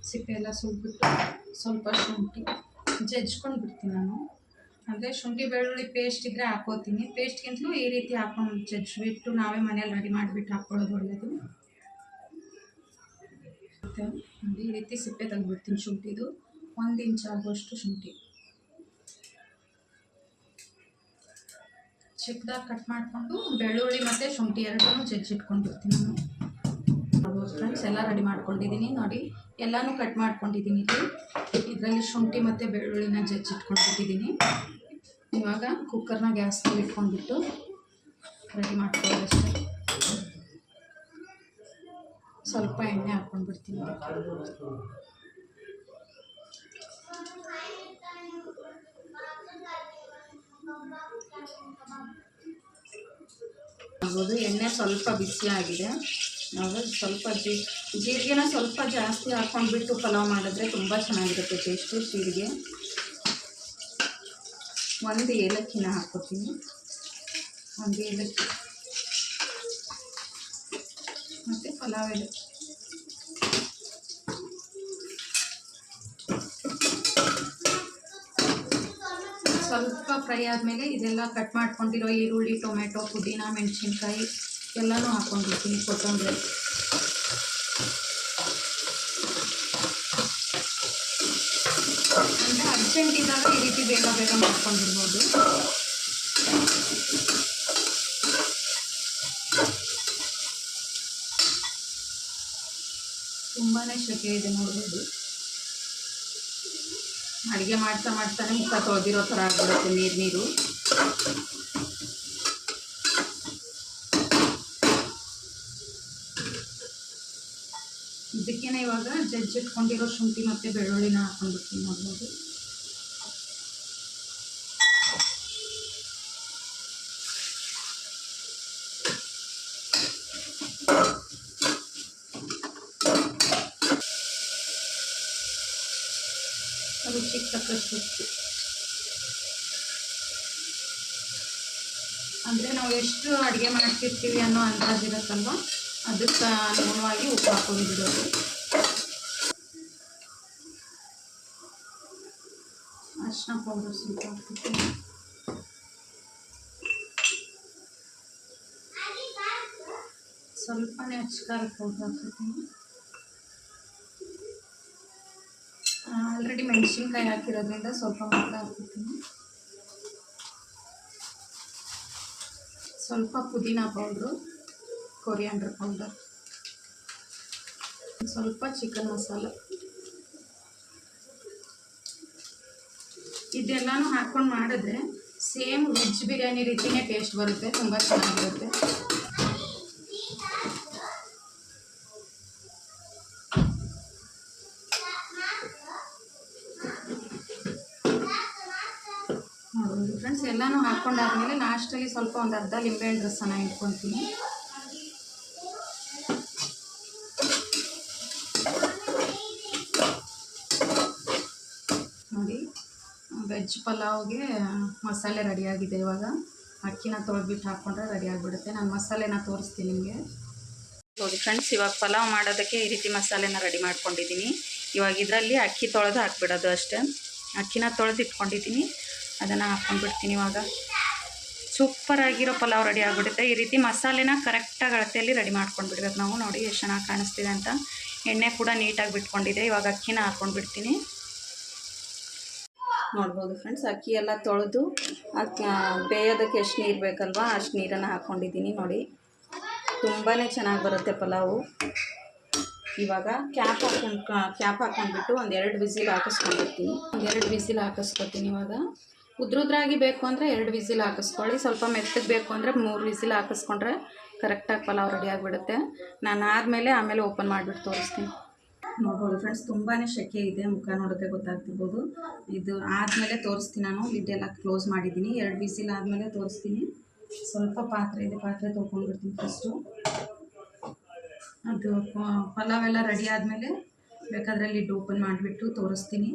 ಸಿಪ್ಪೆ ಎಲ್ಲ ಸುಲ್ಬಿಟ್ಟು ಸ್ವಲ್ಪ ಶುಂಠಿ ಜಜ್ಕೊಂಡು ಬಿಡ್ತೀನಿ ನಾನು. ಅಂದರೆ ಶುಂಠಿ ಬೆಳ್ಳುಳ್ಳಿ ಪೇಸ್ಟ್ ಇದ್ದರೆ ಹಾಕ್ಕೋತೀನಿ, ಪೇಸ್ಟ್ಗಿಂತಲೂ ಈ ರೀತಿ ಹಾಕ್ಕೊಂಡು ಜಜ್ಜಿಬಿಟ್ಟು ನಾವೇ ಮನೇಲಿ ರೆಡಿ ಮಾಡಿಬಿಟ್ಟು ಹಾಕ್ಕೊಳ್ಳೋದು ಒಳ್ಳೆಯದು. ಮತ್ತು ಈ ರೀತಿ ಸಿಪ್ಪೆ ತೆಗೆದ್ಬಿಡ್ತೀನಿ ಶುಂಠಿದು. 1 ಇಂಚ್ ಆಗುವಷ್ಟು ಶುಂಠಿ ಚಿಕ್ಕದಾಗಿ ಕಟ್ ಮಾಡಿಕೊಂಡು ಬೆಳ್ಳುಳ್ಳಿ ಮತ್ತು ಶುಂಠಿ 2 ಜಜ್ಜಿಟ್ಕೊಂಡ್ಬಿಡ್ತೀನಿ ನಾನು. ನೋಡ್ಬೋದು ಫ್ರೆಂಡ್ಸ್, ಎಲ್ಲ ರೆಡಿ ಮಾಡ್ಕೊಂಡಿದ್ದೀನಿ. ನೋಡಿ ಎಲ್ಲನೂ ಕಟ್ ಮಾಡ್ಕೊಂಡಿದ್ದೀನಿ. ಇದರಲ್ಲಿ ಶುಂಠಿ ಮತ್ತು ಬೆಳ್ಳುಳ್ಳಿನ ಜಜ್ಜಿಟ್ಕೊಂಡ್ಬಿಟ್ಟಿದ್ದೀನಿ. ಇವಾಗ ಕುಕ್ಕರ್ನ ಗ್ಯಾಸ್ ಮೇಲೆ ಇಟ್ಕೊಂಡ್ಬಿಟ್ಟು ರೆಡಿ ಮಾಡ್ಕೊಳ್ಳೋದಷ್ಟೇ. ಸ್ವಲ್ಪ ಎಣ್ಣೆ ಹಾಕ್ಕೊಂಡ್ಬಿಡ್ತೀನಿ. ಆಗ್ಬೋದು. ಎಣ್ಣೆ ಸ್ವಲ್ಪ ಬಿಸಿ ಆಗಿದೆ. ನಾವು ಸ್ವಲ್ಪ ಜೀರಿಗೆನ ಸ್ವಲ್ಪ ಜಾಸ್ತಿ ಹಾಕ್ಕೊಂಡ್ಬಿಟ್ಟು ಪಲಾವ್ ಮಾಡಿದ್ರೆ ತುಂಬ ಚೆನ್ನಾಗಿರುತ್ತೆ ಟೇಸ್ಟು. ಜೀರಿಗೆ 1 ಏಲಕ್ಕಿನ ಹಾಕ್ಕೊತೀನಿ, 1 ಏಲಕ್ಕಿ ಮತ್ತು ಪಲಾವ್ ಎಲೆ. ಸ್ವಲ್ಪ ಫ್ರೈ ಆದಮೇಲೆ ಇದೆಲ್ಲ ಕಟ್ ಮಾಡ್ಕೊಂಡಿರೋ ಈರುಳ್ಳಿ, ಟೊಮೆಟೊ, ಪುದೀನ, ಮೆಣಸಿನ್ಕಾಯಿ ಎಲ್ಲನೂ ಹಾಕ್ಕೊಂಡಿರ್ತೀನಿ, ಕೊತ್ತಂಬರಿ. ಅಂದರೆ ಅರ್ಜೆಂಟ್ ಇದ್ದಾಗ ಈ ರೀತಿ ಬೇಗ ಬೇಗ ಮಾಡ್ಕೊಂಡಿರ್ಬೋದು. ತುಂಬಾ ಶೆಕೆ ಇದೆ ನೋಡ್ಬೋದು. ಅಡುಗೆ ಮಾಡ್ತಾ ಮಾಡ್ತಾನೆ ಮುಖ ತೊಳೆದಿರೋ ಥರ ಆಗ್ಬಿಡುತ್ತೆ, ನೀರು. ಇದಕ್ಕೇನೆ ಇವಾಗ ಜಜ್ಜಿಟ್ಕೊಂಡಿರೋ ಶುಂಠಿ ಮತ್ತು ಬೆಳ್ಳುಳ್ಳಿನ ಹಾಕ್ಕೊಂಡ್ಬಿಡ್ತೀನಿ ನೋಡ್ಬೋದು. ರುಚಿಗೆ ತಕ್ಕಷ್ಟು ಉಪ್ಪು. ಅಂದರೆ ನಾವು ಎಷ್ಟು ಅಡುಗೆ ಮಾಡ್ತಿರ್ತೀವಿ ಅನ್ನೋ ಅಂದಾಜು ಇರುತ್ತಲ್ವ, ಅದಕ್ಕೆ ಅನುಗುಣವಾಗಿ ಉಪ್ಪು ಹಾಕೊಂಡು ಬಿಡೋದು. ಅರಿಶಿನ ಪೌಡರ್ ಸ್ವಲ್ಪ ಹಾಕ್ತೀನಿ. ಸ್ವಲ್ಪನೇ ಅಚ್ಕಾರ ಪೌಡರ್ ಹಾಕ್ತೀನಿ. ಆಲ್ರೆಡಿ ಮೆಣಸಿನ್ಕಾಯಿ ಹಾಕಿರೋದ್ರಿಂದ ಸ್ವಲ್ಪ ಮಾತ್ರ ಹಾಕ್ತೀನಿ. ಸ್ವಲ್ಪ ಪುದೀನ ಪೌಡ್ರು, ಕೊರಿಯಾಂಡರ್ ಪೌಡರ್, ಸ್ವಲ್ಪ ಚಿಕನ್ ಮಸಾಲ. ಇದೆಲ್ಲನೂ ಹಾಕ್ಕೊಂಡು ಮಾಡಿದ್ರೆ ಸೇಮ್ ವೆಜ್ ಬಿರಿಯಾನಿ ರೀತಿಯೇ ಟೇಸ್ಟ್ ಬರುತ್ತೆ, ತುಂಬ ಚೆನ್ನಾಗಿರುತ್ತೆ. ನೋಡ್ಬೋದು ಫ್ರೆಂಡ್ಸ್, ಎಲ್ಲನೂ ಹಾಕ್ಕೊಂಡಾದ್ಮೇಲೆ ಲಾಸ್ಟಲ್ಲಿ ಸ್ವಲ್ಪ ಒಂದು ಅರ್ಧ ಲಿಂಬೆಹಣ್ಣು ರಸನ ಇಟ್ಕೊತೀನಿ. ನೋಡಿ, ವೆಜ್ ಪಲಾವ್ಗೆ ಮಸಾಲೆ ರೆಡಿಯಾಗಿದೆ. ಇವಾಗ ಅಕ್ಕಿನ ತೊಳೆದ್ಬಿಟ್ಟು ಹಾಕ್ಕೊಂಡ್ರೆ ರೆಡಿ ಆಗಿಬಿಡುತ್ತೆ. ನಾನು ಮಸಾಲೆನ ತೋರಿಸ್ತೀನಿ ನಿಮಗೆ. ನೋಡಿ ಫ್ರೆಂಡ್ಸ್, ಇವಾಗ ಪಲಾವ್ ಮಾಡೋದಕ್ಕೆ ಈ ರೀತಿ ಮಸಾಲೆನ ರೆಡಿ ಮಾಡ್ಕೊಂಡಿದ್ದೀನಿ. ಇವಾಗ ಇದರಲ್ಲಿ ಅಕ್ಕಿ ತೊಳೆದು ಹಾಕ್ಬಿಡೋದು ಅಷ್ಟೇ. ಅಕ್ಕಿನ ತೊಳೆದು ಇಟ್ಕೊಂಡಿದ್ದೀನಿ, ಅದನ್ನು ಹಾಕ್ಕೊಂಡ್ಬಿಡ್ತೀನಿ. ಇವಾಗ ಸೂಪರಾಗಿರೋ ಪಲಾವ್ ರೆಡಿ ಆಗಿಬಿಡುತ್ತೆ. ಈ ರೀತಿ ಮಸಾಲೆನ ಕರೆಕ್ಟಾಗಿ ಅಳತೆಯಲ್ಲಿ ರೆಡಿ ಮಾಡ್ಕೊಂಡ್ಬಿಡ್ಬೇಕು ನಾವು. ನೋಡಿ ಎಷ್ಟು ಚೆನ್ನಾಗಿ ಕಾಣಿಸ್ತಿದೆ ಅಂತ. ಎಣ್ಣೆ ಕೂಡ ನೀಟಾಗಿ ಬಿಟ್ಕೊಂಡಿದೆ. ಇವಾಗ ಅಕ್ಕಿನ ಹಾಕ್ಕೊಂಡ್ಬಿಡ್ತೀನಿ. ನೋಡ್ಬೋದು ಫ್ರೆಂಡ್ಸ್, ಅಕ್ಕಿ ಎಲ್ಲ ತೊಳೆದು ಬೇಯೋದಕ್ಕೆ ಎಷ್ಟು ನೀರು ಬೇಕಲ್ವಾ ಅಷ್ಟು ನೀರನ್ನು ಹಾಕ್ಕೊಂಡಿದ್ದೀನಿ. ನೋಡಿ, ತುಂಬಾ ಚೆನ್ನಾಗಿ ಬರುತ್ತೆ ಪಲಾವು. ಇವಾಗ ಕ್ಯಾಪ್ ಹಾಕ್ಕೊಂಡ್ಬಿಟ್ಟು ಒಂದೆರಡು ವಿಸಿಲ್ ಹಾಕಿಸ್ಕೊಂಡಿರ್ತೀನಿ. ಒಂದೆರಡು ವಿಸಿಲ್ ಹಾಕಿಸ್ಕೊತೀನಿ. ಇವಾಗ ಉದ್ರುದ್ರಾಗಿ ಬೇಕು ಅಂದರೆ 2 ವಿಸಿಲ್ ಹಾಕಿಸ್ಕೊಳ್ಳಿ. ಸ್ವಲ್ಪ ಮೆತ್ತಗೆ ಬೇಕು ಅಂದರೆ 3 ವಿಸಿಲ್ ಹಾಕಿಸ್ಕೊಂಡ್ರೆ ಕರೆಕ್ಟಾಗಿ ಪಲಾವ್ ರೆಡಿ ಆಗಿಬಿಡುತ್ತೆ. ನಾನು ಆಮೇಲೆ ಓಪನ್ ಮಾಡಿಬಿಟ್ಟು ತೋರಿಸ್ತೀನಿ. ನೋಡ್ಬೋದು ಫ್ರೆಂಡ್ಸ್, ತುಂಬಾ ಸೆಕೆ ಇದೆ. ಮುಖ ನೋಡೋಕ್ಕೆ ಗೊತ್ತಾಗ್ತಿರ್ಬೋದು. ಇದು ಆದಮೇಲೆ ತೋರಿಸ್ತೀನಿ. ನಾನು ಲಿಡ್ಡೆಲ್ಲ ಕ್ಲೋಸ್ ಮಾಡಿದ್ದೀನಿ. 2 ವಿಸಿಲ್ ಆದಮೇಲೆ ತೋರಿಸ್ತೀನಿ. ಸ್ವಲ್ಪ ಪಾತ್ರೆ ಇದೆ, ಪಾತ್ರೆ ತೊಗೊಂಡ್ಬಿಡ್ತೀನಿ ಫಸ್ಟು. ಅದು ಪಲಾವ್ ಎಲ್ಲ ರೆಡಿ ಆದಮೇಲೆ ಬೇಕಾದರೆ ಲಿಡ್ ಓಪನ್ ಮಾಡಿಬಿಟ್ಟು ತೋರಿಸ್ತೀನಿ.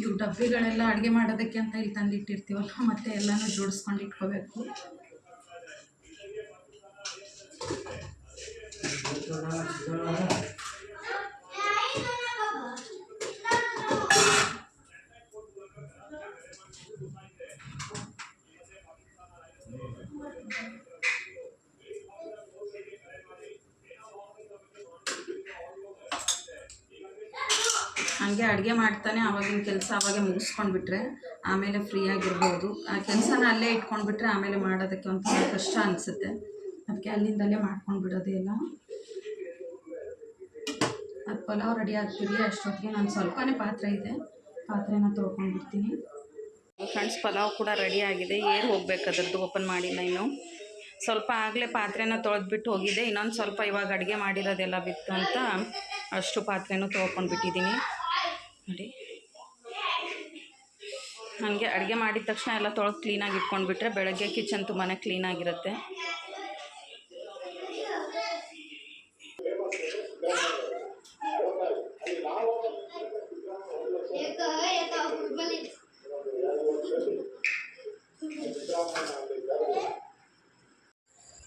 ಇವು ಡಬ್ಬಿಗಳೆಲ್ಲ ಅಡುಗೆ ಮಾಡೋದಕ್ಕೆ ಅಂತ ಇಲ್ಲಿ ತಂದಿಟ್ಟಿರ್ತೀವಲ್ಲ, ಮತ್ತು ಎಲ್ಲನೂ ಜೋಡಿಸ್ಕೊಂಡು ಇಟ್ಕೋಬೇಕು. ಹಾಗೆ ಅಡುಗೆ ಮಾಡ್ತಾನೆ ಆವಾಗಿನ ಕೆಲಸ ಆವಾಗೆ ಮುಗಿಸ್ಕೊಂಡ್ಬಿಟ್ರೆ ಆಮೇಲೆ ಫ್ರೀಯಾಗಿರ್ಬೋದು. ಆ ಕೆಲಸನ ಅಲ್ಲೇ ಇಟ್ಕೊಂಡ್ಬಿಟ್ರೆ ಆಮೇಲೆ ಮಾಡೋದಕ್ಕೆ ಒಂಥರ ಕಷ್ಟ ಅನಿಸುತ್ತೆ. ಅದಕ್ಕೆ ಅಲ್ಲಿಂದಲೇ ಮಾಡ್ಕೊಂಡು ಬಿಡೋದು ಎಲ್ಲ. ಅದು ಪಲಾವ್ ರೆಡಿ ಆಗ್ತಿರಲಿ ಅಷ್ಟೊತ್ತಿಗೆ ನಾನು ಸ್ವಲ್ಪನೇ ಪಾತ್ರೆ ಇದೆ, ಪಾತ್ರೆನ ತೊಳ್ಕೊಂಡ್ಬಿಡ್ತೀನಿ. ಫ್ರೆಂಡ್ಸ್, ಪಲಾವ್ ಕೂಡ ರೆಡಿ ಆಗಿದೆ. ಏರ್ ಹೋಗ್ಬೇಕು, ಅದರದ್ದು ಓಪನ್ ಮಾಡಿಲ್ಲ ಇನ್ನು. ಸ್ವಲ್ಪ ಆಗಲೇ ಪಾತ್ರೆನ ತೊಳೆದ್ಬಿಟ್ಟು ಹೋಗಿದೆ. ಇನ್ನೊಂದು ಸ್ವಲ್ಪ ಇವಾಗ ಅಡುಗೆ ಮಾಡಿರೋದೆಲ್ಲ ಬಿತ್ತು ಅಂತ ಅಷ್ಟು ಪಾತ್ರೆನೂ ತೊಳ್ಕೊಂಡ್ಬಿಟ್ಟಿದ್ದೀನಿ. ನೋಡಿ, ಹಾಗೆ ಅಡುಗೆ ಮಾಡಿದ ತಕ್ಷಣ ಎಲ್ಲ ತೊಳೆದು ಕ್ಲೀನಾಗಿ ಇಟ್ಕೊಂಡ್ಬಿಟ್ರೆ ಬೆಳಗ್ಗೆ ಕಿಚನ್ ತುಂಬಾ ಕ್ಲೀನಾಗಿರುತ್ತೆ.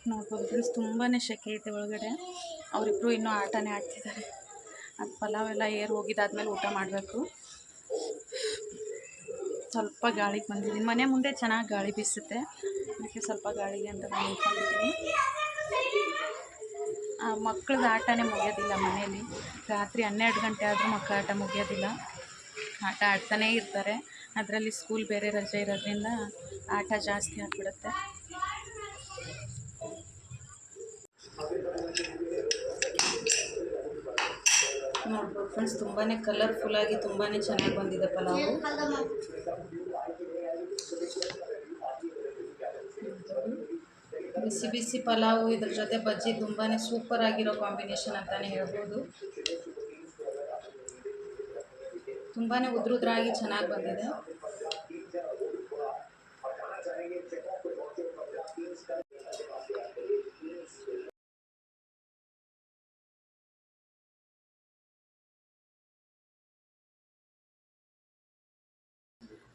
ನೋಡ್ಬೋದು ಫ್ರೆಂಡ್ಸ್, ತುಂಬಾ ಸೆಕೆ ಐತೆ ಒಳಗಡೆ. ಅವರಿಬ್ಬರು ಇನ್ನೂ ಆಟನೇ ಆಡ್ತಿದ್ದಾರೆ. ಅದು ಪಲಾವ್ ಎಲ್ಲ ಏರ್ ಹೋಗಿದ್ದಾದ್ಮೇಲೆ ಊಟ ಮಾಡಬೇಕು. ಸ್ವಲ್ಪ ಗಾಳಿಗೆ ಬಂದಿದ್ದೀನಿ. ಮನೆ ಮುಂದೆ ಚೆನ್ನಾಗಿ ಗಾಳಿ ಬೀಸುತ್ತೆ, ಅದಕ್ಕೆ ಸ್ವಲ್ಪ ಗಾಳಿಗೆ ಅಂತ ನಾನು ನಿಂತ್ಕೊಂಡಿದ್ದೀನಿ. ಮಕ್ಕಳದ್ದು ಆಟನೇ ಮುಗಿಯೋದಿಲ್ಲ ಮನೆಯಲ್ಲಿ. ರಾತ್ರಿ 12 ಗಂಟೆ ಆದರೂ ಮಕ್ಕಳ ಆಟ ಮುಗಿಯೋದಿಲ್ಲ. ಆಟ ಆಡ್ತಾನೇ ಇರ್ತಾರೆ. ಅದರಲ್ಲಿ ಸ್ಕೂಲ್ ಬೇರೆ ರಜೆ ಇರೋದ್ರಿಂದ ಆಟ ಜಾಸ್ತಿ ಆಗಿಬಿಡುತ್ತೆ. ನೋಡ್ಬೋದು ಫ್ರೆಂಡ್ಸ್, ತುಂಬಾ ಕಲರ್ಫುಲ್ಲಾಗಿ ತುಂಬಾ ಚೆನ್ನಾಗಿ ಬಂದಿದೆ ಪಲಾವು. ಬಿಸಿ ಬಿಸಿ ಪಲಾವು ಇದ್ರ ಜೊತೆ ಬಜ್ಜಿ ತುಂಬಾ ಸೂಪರ್ ಆಗಿರೋ ಕಾಂಬಿನೇಷನ್ ಅಂತಲೇ ಹೇಳ್ಬೋದು. ತುಂಬಾ ಉದ್ರುದ್ರಾಗಿ ಚೆನ್ನಾಗಿ ಬಂದಿದೆ.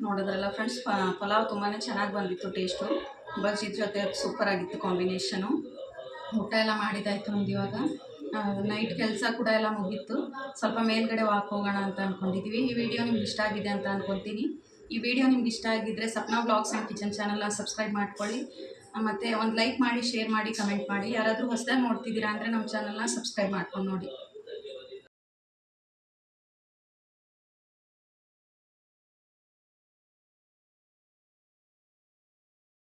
ನೋಡಿದ್ರಲ್ಲ ಫ್ರೆಂಡ್ಸ್, ಪಲಾವ್ ತುಂಬಾ ಚೆನ್ನಾಗಿ ಬಂದಿತ್ತು. ಟೇಸ್ಟು ಬಜ್ಜಿ ಜೊತೆ ಸೂಪರಾಗಿತ್ತು ಕಾಂಬಿನೇಷನು. ಊಟ ಎಲ್ಲ ಮಾಡಿದ್ದಾಯಿತು ನಮ್ದು. ಇವಾಗ ನೈಟ್ ಕೆಲಸ ಕೂಡ ಎಲ್ಲ ಮುಗೀತು. ಸ್ವಲ್ಪ ಮೇಲ್ಗಡೆ ವಾಕ್ ಹೋಗೋಣ ಅಂತ ಅಂದ್ಕೊಂಡಿದ್ದೀವಿ. ಈ ವಿಡಿಯೋ ನಿಮ್ಗೆ ಇಷ್ಟ ಆಗಿದೆ ಅಂತ ಅಂದ್ಕೊತೀನಿ. ಈ ವಿಡಿಯೋ ನಿಮ್ಗೆ ಇಷ್ಟ ಆಗಿದ್ದರೆ ಸಪ್ನಾ ಬ್ಲಾಗ್ಸ್ ಆ್ಯಂಡ್ ಕಿಚನ್ ಚಾನಲ್ನ ಸಬ್ಸ್ಕ್ರೈಬ್ ಮಾಡ್ಕೊಳ್ಳಿ. ಮತ್ತು ಒಂದು ಲೈಕ್ ಮಾಡಿ, ಶೇರ್ ಮಾಡಿ, ಕಮೆಂಟ್ ಮಾಡಿ. ಯಾರಾದರೂ ಹೊಸದಾಗಿ ನೋಡ್ತಿದ್ದೀರಾ ಅಂದರೆ ನಮ್ಮ ಚಾನಲ್ನ ಸಬ್ಸ್ಕ್ರೈಬ್ ಮಾಡ್ಕೊಂಡು ನೋಡಿ.